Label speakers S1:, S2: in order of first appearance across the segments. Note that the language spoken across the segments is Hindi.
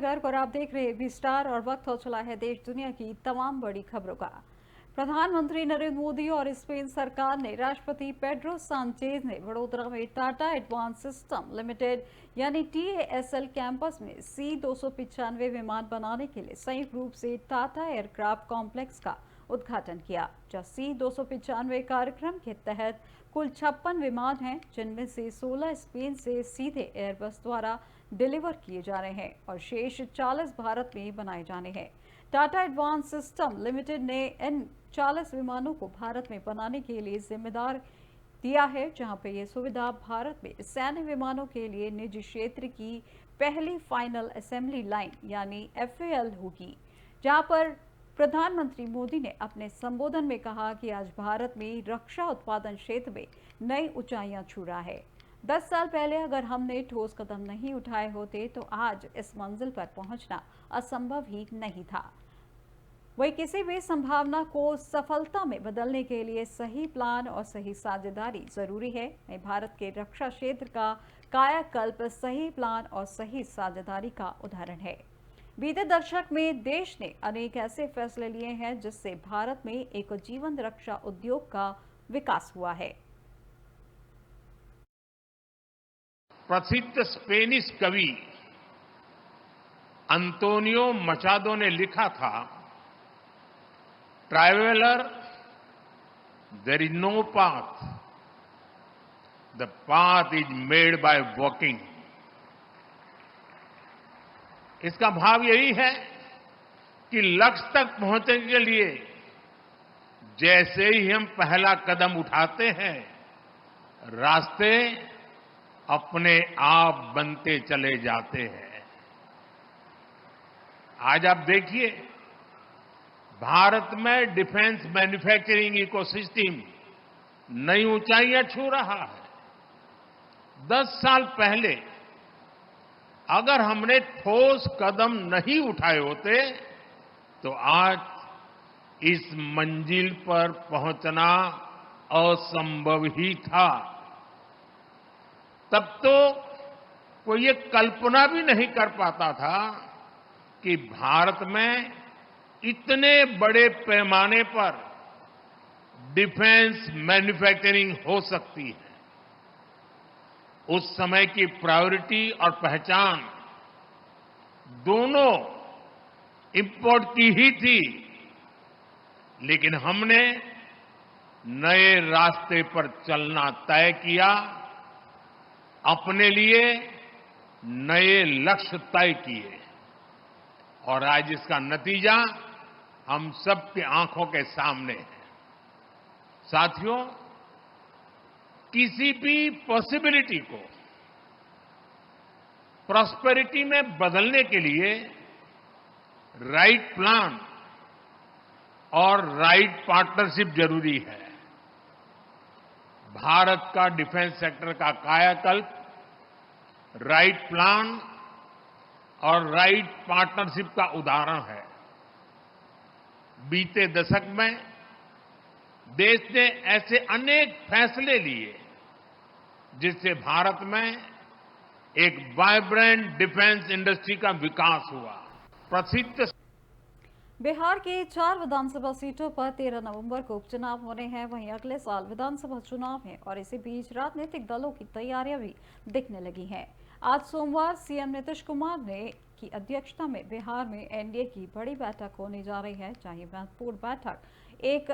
S1: नगर और आप देख रहे हैं बी स्टार और वक्त हो चला है देश दुनिया की तमाम बड़ी खबरों का। प्रधानमंत्री नरेंद्र मोदी और स्पेन सरकार ने राष्ट्रपति पेड्रो सांचेज ने वडोदरा में टाटा एडवांस सिस्टम लिमिटेड यानी TASL कैंपस में C-295 विमान बनाने के लिए संयुक्त रूप से टाटा एयरक्राफ्ट कॉम्प्लेक्स का उद्घाटन किया। जहां C-295 कार्यक्रम के तहत कुल 56 विमान हैं, जिनमें से 16 स्पेन से सीधे एयरबस द्वारा डिलीवर किए जा रहे हैं और शेष 40 भारत में बनाए जाने हैं। टाटा एडवांस सिस्टम लिमिटेड ने इन 40 विमानों को भारत में बनाने के लिए जिम्मेदार दिया है, जहां पे ये सुविधा भारत में सैन्य विमानों के लिए निजी क्षेत्र की पहली फाइनल असेंबली लाइन यानी FAL होगी। जहां पर प्रधानमंत्री मोदी ने अपने संबोधन में कहा कि आज भारत में रक्षा उत्पादन क्षेत्र में नई ऊंचाइयां छू रहा है। 10 साल पहले अगर हमने ठोस कदम नहीं उठाए होते तो आज इस मंजिल पर पहुंचना असंभव ही नहीं था। वही किसी भी संभावना को सफलता में बदलने के लिए सही प्लान और सही साझेदारी जरूरी है। भारत के रक्षा क्षेत्र का कायाकल्प सही प्लान और सही साझेदारी का उदाहरण है। बीते दशक में देश ने अनेक ऐसे फैसले लिए हैं जिससे भारत में एक जीवंत रक्षा उद्योग का विकास हुआ है।
S2: प्रसिद्ध स्पेनिश कवि अंतोनियो मचादो ने लिखा था, traveller there is no path, the path is made by walking. इसका भाव यही है कि लक्ष्य तक पहुंचने के लिए जैसे ही हम पहला कदम उठाते हैं, रास्ते अपने आप बनते चले जाते हैं। आज आप देखिए, भारत में डिफेंस मैन्युफैक्चरिंग इकोसिस्टम नई ऊंचाइयां छू रहा है। 10 साल पहले अगर हमने ठोस कदम नहीं उठाए होते तो आज इस मंजिल पर पहुंचना असंभव ही था। तब तो कोई ये कल्पना भी नहीं कर पाता था कि भारत में इतने बड़े पैमाने पर डिफेंस मैन्युफैक्चरिंग हो सकती है। उस समय की प्रायोरिटी और पहचान दोनों इंपोर्ट की ही थी, लेकिन हमने नए रास्ते पर चलना तय किया, अपने लिए नए लक्ष्य तय किए और आज इसका नतीजा हम सबकी आंखों के सामने है। साथियों, किसी भी पॉसिबिलिटी को प्रॉस्पेरिटी में बदलने के लिए राइट प्लान और राइट पार्टनरशिप जरूरी है। भारत का डिफेंस सेक्टर का कायाकल्प राइट प्लान और राइट पार्टनरशिप का उदाहरण है। बीते दशक में देश ने ऐसे अनेक फैसले लिए जिससे भारत में एक वाइब्रेंट डिफेंस इंडस्ट्री का विकास हुआ। प्रसिद्ध
S1: बिहार के 4 विधानसभा सीटों पर 13 नवंबर को उपचुनाव होने हैं। वहीं अगले साल विधानसभा चुनाव है और इसी बीच राजनीतिक दलों की तैयारियां भी दिखने लगी हैं। आज सोमवार सीएम नीतीश कुमार ने की अध्यक्षता में बिहार में NDA की बड़ी बैठक होने जा रही है। जहां महत्वपूर्ण बैठक एक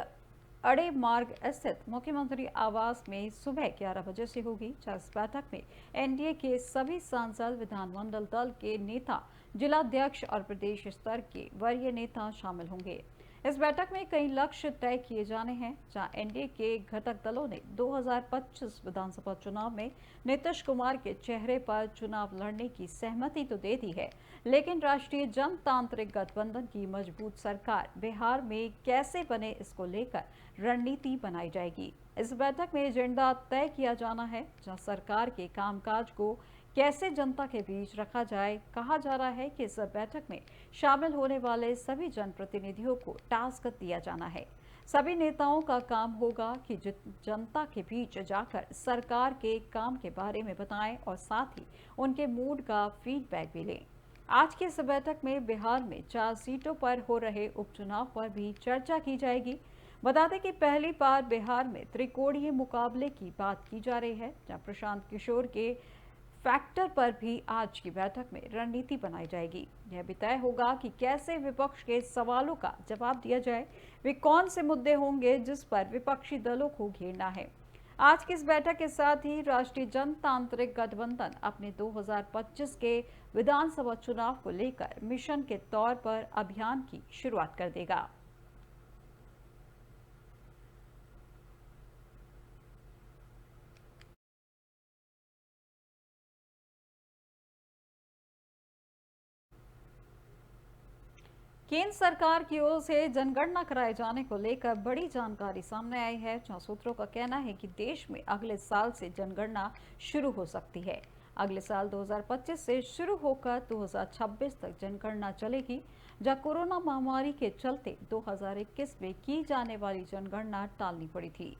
S1: अड़े मार्ग स्थित मुख्यमंत्री आवास में सुबह 11 बजे से होगी। इस बैठक में NDA के सभी सांसद, विधानमंडल दल के नेता, जिलाध्यक्ष और प्रदेश स्तर के वरीय नेता शामिल होंगे। इस बैठक में कई लक्ष्य तय किए जाने हैं। जहां NDA के घटक दलों ने 2025 विधानसभा चुनाव में नीतीश कुमार के चेहरे पर चुनाव लड़ने की सहमति तो दे दी है, लेकिन राष्ट्रीय जनतांत्रिक गठबंधन की मजबूत सरकार बिहार में कैसे बने, इसको लेकर रणनीति बनाई जाएगी। इस बैठक में एजेंडा तय किया जाना है, जहां सरकार के कामकाज को कैसे जनता के बीच रखा जाए। कहा जा रहा है कि इस बैठक में शामिल होने वाले सभी जनप्रतिनिधियों को टास्क दिया जाना है। सभी नेताओं का काम होगा कि जनता के बीच जाकर सरकार के काम के बारे में बताएं और साथ ही उनके मूड का फीडबैक भी लें। आज की इस बैठक में बिहार में 4 सीटों पर हो रहे उपचुनाव पर भी चर्चा की जाएगी। बता दें कि पहली बार बिहार में त्रिकोणीय मुकाबले की बात की जा रही है, जहां प्रशांत किशोर के फैक्टर पर भी आज की बैठक में रणनीति बनाई जाएगी। यह भी तय होगा कि कैसे विपक्ष के सवालों का जवाब दिया जाए, वे कौन से मुद्दे होंगे जिस पर विपक्षी दलों को घेरना है। आज की इस बैठक के साथ ही राष्ट्रीय जनतांत्रिक गठबंधन अपने 2025 के विधानसभा चुनाव को लेकर मिशन के तौर पर अभियान की शुरुआत कर देगा। केंद्र सरकार की ओर से जनगणना कराए जाने को लेकर बड़ी जानकारी सामने आई है, जहां सूत्रों का कहना है कि देश में अगले साल से जनगणना शुरू हो सकती है। अगले साल 2025 से शुरू होकर 2026 तक जनगणना चलेगी, जहां कोरोना महामारी के चलते 2021 में की जाने वाली जनगणना टालनी पड़ी थी।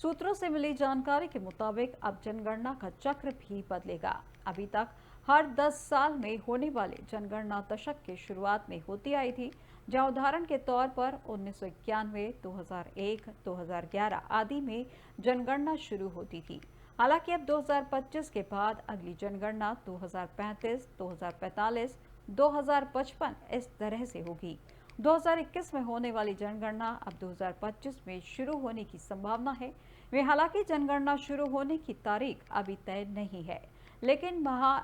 S1: सूत्रों से मिली जानकारी के मुताबिक अब जनगणना का चक्र भी बदलेगा। अभी तक हर 10 साल में होने वाले जनगणना दशक के शुरुआत में होती आई थी, जहां उदाहरण के तौर पर 1991, 2001, 2011 आदि में जनगणना शुरू होती थी। हालांकि अब 2025 के बाद अगली जनगणना 2035, 2045, 2055 इस तरह से होगी। 2021 में होने वाली जनगणना अब 2025 में शुरू होने की संभावना है। वे हालांकि जनगणना शुरू होने की तारीख अभी तय नहीं है, लेकिन महा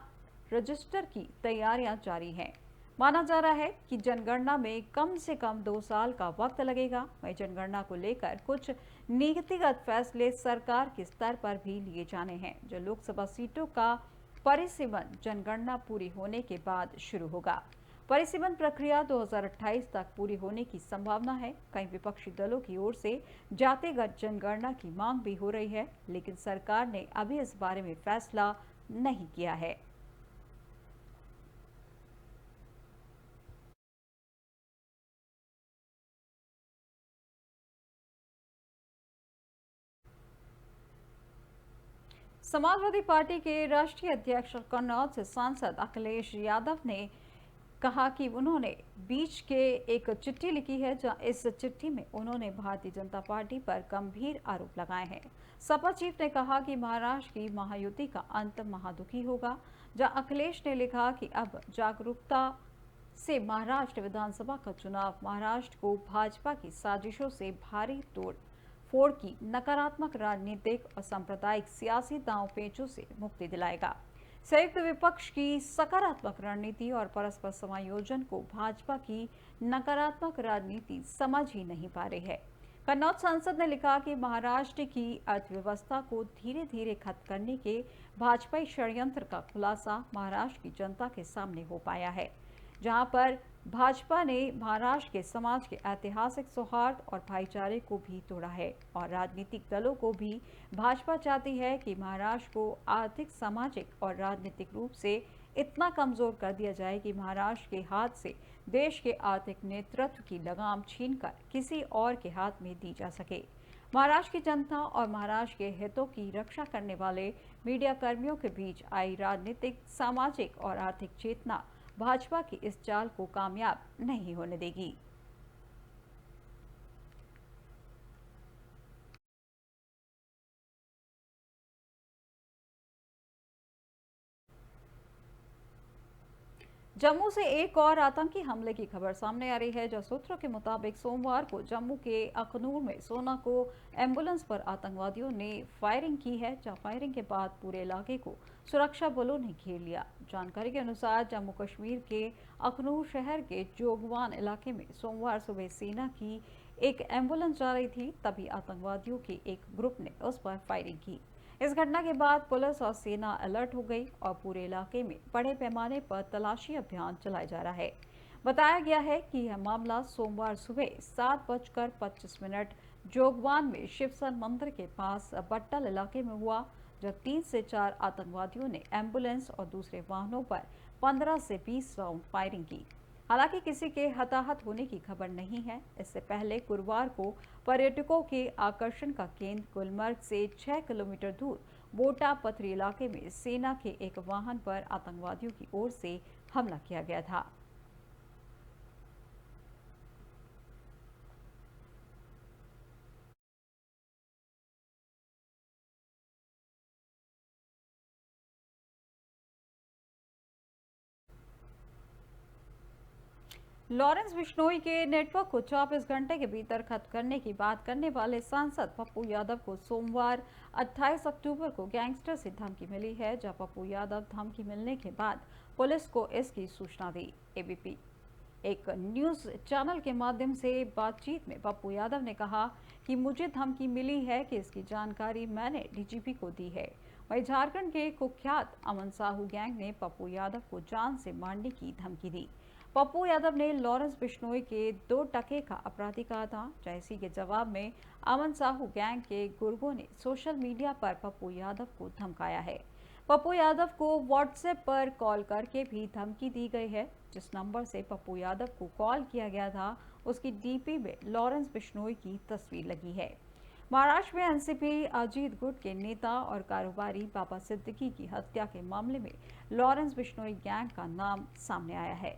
S1: रजिस्टर की तैयारियां जारी हैं। माना जा रहा है कि जनगणना में कम से कम 2 साल का वक्त लगेगा। वहीं जनगणना को लेकर कुछ नीतिगत फैसले सरकार के स्तर पर भी लिए जाने हैं, जो लोकसभा सीटों का परिसीमन जनगणना पूरी होने के बाद शुरू होगा। परिसीमन प्रक्रिया 2028 तक पूरी होने की संभावना है। कई विपक्षी दलों की ओर से जातिगत जनगणना की मांग भी हो रही है, लेकिन सरकार ने अभी इस बारे में फैसला नहीं किया है। समाजवादी पार्टी के राष्ट्रीय अध्यक्ष और कन्नौज से सांसद अखिलेश यादव ने कहा कि उन्होंने बीच के एक चिट्ठी लिखी है, जहां इस चिट्ठी में उन्होंने भारतीय जनता पार्टी पर गंभीर आरोप लगाए हैं। सपा चीफ ने कहा कि महाराष्ट्र की महायुति का अंत महादुखी होगा, जहां अखिलेश ने लिखा कि अब जागरूकता से महाराष्ट्र विधानसभा का चुनाव महाराष्ट्र को भाजपा की साजिशों से भारी तोड़ फोड़ की नकारात्मक राजनीतिक और सांप्रदायिक सियासी दांवपेचों से मुक्ति दिलाएगा। संयुक्त विपक्ष की सकारात्मक रणनीति और परस्पर समायोजन को भाजपा की नकारात्मक राजनीति समझ ही नहीं पा रही है। कन्नौज सांसद ने लिखा कि महाराष्ट्र की अर्थव्यवस्था को धीरे धीरे खत्म करने के भाजपाई षड्यंत्र का खुलासा महाराष्ट्र की जनता के सामने हो पाया है, जहां पर भाजपा ने महाराष्ट्र के समाज के ऐतिहासिक सौहार्द और भाईचारे को भी तोड़ा है और राजनीतिक दलों को भी भाजपा चाहती है कि महाराष्ट्र को आर्थिक, सामाजिक और राजनीतिक रूप से इतना कमजोर कर दिया जाए कि महाराष्ट्र के हाथ से देश के आर्थिक नेतृत्व की लगाम छीनकर किसी और के हाथ में दी जा सके। महाराष्ट्र की जनता और महाराष्ट्र के हितों की रक्षा करने वाले मीडिया कर्मियों के बीच आई राजनीतिक, सामाजिक और आर्थिक चेतना भाजपा की इस चाल को कामयाब नहीं होने देगी। जम्मू से एक और आतंकी हमले की खबर सामने आ रही है, जो सूत्रों के मुताबिक सोमवार को जम्मू के अखनूर में सोना को एम्बुलेंस पर आतंकवादियों ने फायरिंग की है, जहां फायरिंग के बाद पूरे इलाके को सुरक्षा बलों ने घेर लिया। जानकारी के अनुसार जम्मू कश्मीर के अखनूर शहर के जोगवान इलाके में सोमवार सुबह सेना की एक एम्बुलेंस जा रही थी, तभी आतंकवादियों के एक ग्रुप ने उस पर फायरिंग की। इस घटना के बाद पुलिस और सेना अलर्ट हो गई और पूरे इलाके में बड़े पैमाने पर तलाशी अभियान चलाया जा रहा है। बताया गया है कि यह मामला सोमवार सुबह 7:25 जोगवान में शिवसन मंदिर के पास बट्टल इलाके में हुआ, जब 3 से 4 आतंकवादियों ने एम्बुलेंस और दूसरे वाहनों पर 15 से 20 राउंड फायरिंग की। हालांकि किसी के हताहत होने की खबर नहीं है। इससे पहले गुरुवार को पर्यटकों के आकर्षण का केंद्र गुलमर्ग से 6 किलोमीटर दूर बोटा पथरी इलाके में सेना के एक वाहन पर आतंकवादियों की ओर से हमला किया गया था। लॉरेंस बिश्नोई के नेटवर्क को 24 घंटे के भीतर खत्म करने की बात करने वाले सांसद पप्पू यादव को सोमवार 28 अक्टूबर को गैंगस्टर से धमकी मिली है, जहां पप्पू यादव धमकी मिलने के बाद पुलिस को इसकी सूचना दी। एबीपी एक न्यूज चैनल के माध्यम से बातचीत में पप्पू यादव ने कहा कि मुझे धमकी मिली है कि इसकी जानकारी मैंने डीजीपी को दी है। वहीं झारखंड के कुख्यात अमन साहू गैंग ने पप्पू यादव को जान से मारने की धमकी दी। पप्पू यादव ने लॉरेंस बिश्नोई के 2 टके का अपराधी कहा था। इसी के जवाब में अमन साहू गैंग के गुर्गों ने सोशल मीडिया पर पप्पू यादव को धमकाया है। पप्पू यादव को व्हाट्सएप पर कॉल करके भी धमकी दी गई है। जिस नंबर से पप्पू यादव को कॉल किया गया था, उसकी डीपी में लॉरेंस बिश्नोई की तस्वीर लगी है। महाराष्ट्र में एनसीपी अजीत गुट के नेता और कारोबारी बाबा सिद्दीकी की हत्या के मामले में लॉरेंस बिश्नोई गैंग का नाम सामने आया है।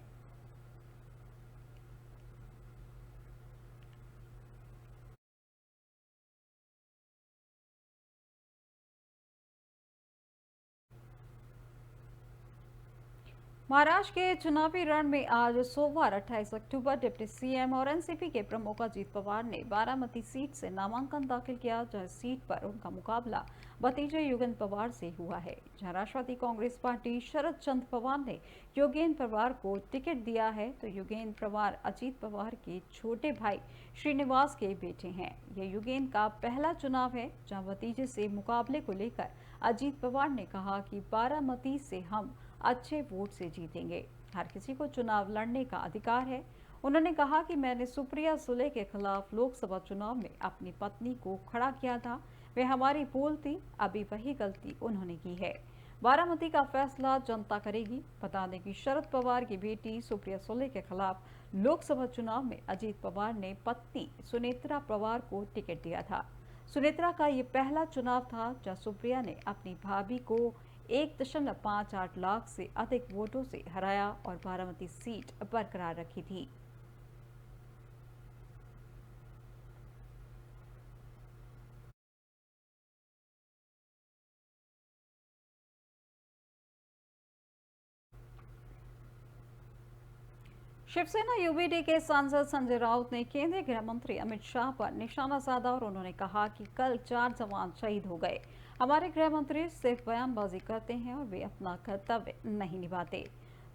S1: महाराष्ट्र के चुनावी रण में आज सोमवार 28 अक्टूबर डिप्टी सीएम और एनसीपी के प्रमुख अजीत पवार ने बारामती सीट से नामांकन दाखिल किया, जहां सीट पर उनका मुकाबला भतीजे युगेंद्र पवार से हुआ है। जहां राष्ट्रवादी कांग्रेस पार्टी शरद चंद्र पवार ने योगेंद्र पवार को टिकट दिया है, तो योगेंद्र पवार अजीत पवार के छोटे भाई श्रीनिवास के बेटे हैं। यह योगेंद्र का पहला चुनाव है जहां भतीजे से मुकाबले को लेकर अजीत पवार ने कहा कि बारामती से हम अच्छे वोट से जीतेंगे। हर किसी को चुनाव लड़ने का अधिकार है। उन्होंने कहा कि मैंने सुप्रिया सुले के खिलाफ लोकसभा चुनाव में अपनी पत्नी को खड़ा किया था, वे हमारी भूल थी, अभी वही गलती उन्होंने की है। बारामती का फैसला जनता करेगी। बता दें कि शरद पवार की बेटी सुप्रिया सुले के खिलाफ लोकसभा चुनाव में अजीत पवार ने पत्नी सुनेत्रा पवार को टिकट दिया था। सुनेत्रा का ये पहला चुनाव था जहां सुप्रिया ने अपनी भाभी को 1.58 लाख से अधिक वोटों से हराया और बारामती सीट बरकरार रखी थी। शिवसेना यूबीडी के सांसद संजय राउत ने केंद्रीय गृह मंत्री अमित शाह पर निशाना साधा और उन्होंने कहा कि कल 4 जवान शहीद हो गए। हमारे गृह मंत्री सिर्फ बयानबाजी करते हैं और वे अपना कर्तव्य नहीं निभाते।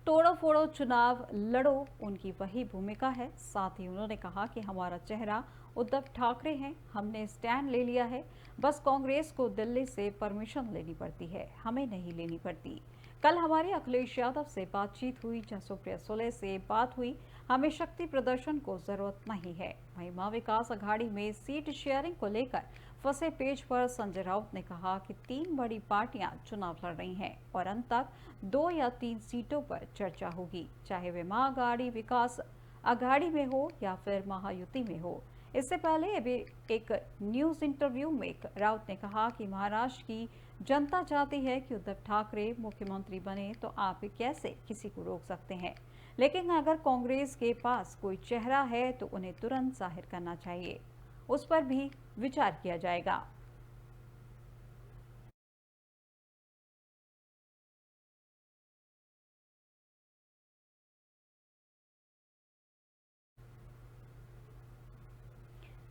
S1: तोड़ो फोड़ो चुनाव लड़ो, उनकी वही भूमिका है। साथ ही उन्होंने कहा कि हमारा चेहरा उद्धव ठाकरे हैं, हमने स्टैंड ले लिया है, बस कांग्रेस को दिल्ली से परमिशन लेनी पड़ती है, हमें नहीं लेनी पड़ती। कल हमारी अखिलेश यादव से बातचीत हुई, जहां सुप्रिया सुले से बात हुई। हमें शक्ति प्रदर्शन को जरूरत नहीं है। वहीं मां विकास अघाड़ी में सीट शेयरिंग को लेकर फंसे पेज पर संजय राउत ने कहा कि 3 बड़ी पार्टियां चुनाव लड़ रही हैं और अंत तक 2 या 3 सीटों पर चर्चा होगी, चाहे वे मां अघाड़ी विकास अघाड़ी में हो या फिर महायुति में हो। इससे पहले अभी एक न्यूज इंटरव्यू में राउत ने कहा कि महाराष्ट्र की जनता चाहती है कि उद्धव ठाकरे मुख्यमंत्री बने, तो आप कैसे किसी को रोक सकते हैं। लेकिन अगर कांग्रेस के पास कोई चेहरा है तो उन्हें तुरंत जाहिर करना चाहिए, उस पर भी विचार किया जाएगा।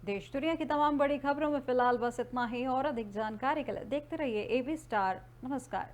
S1: देश दुनिया की तमाम बड़ी खबरों में फिलहाल बस इतना ही और अधिक जानकारी के लिए देखते रहिए एबी स्टार। नमस्कार।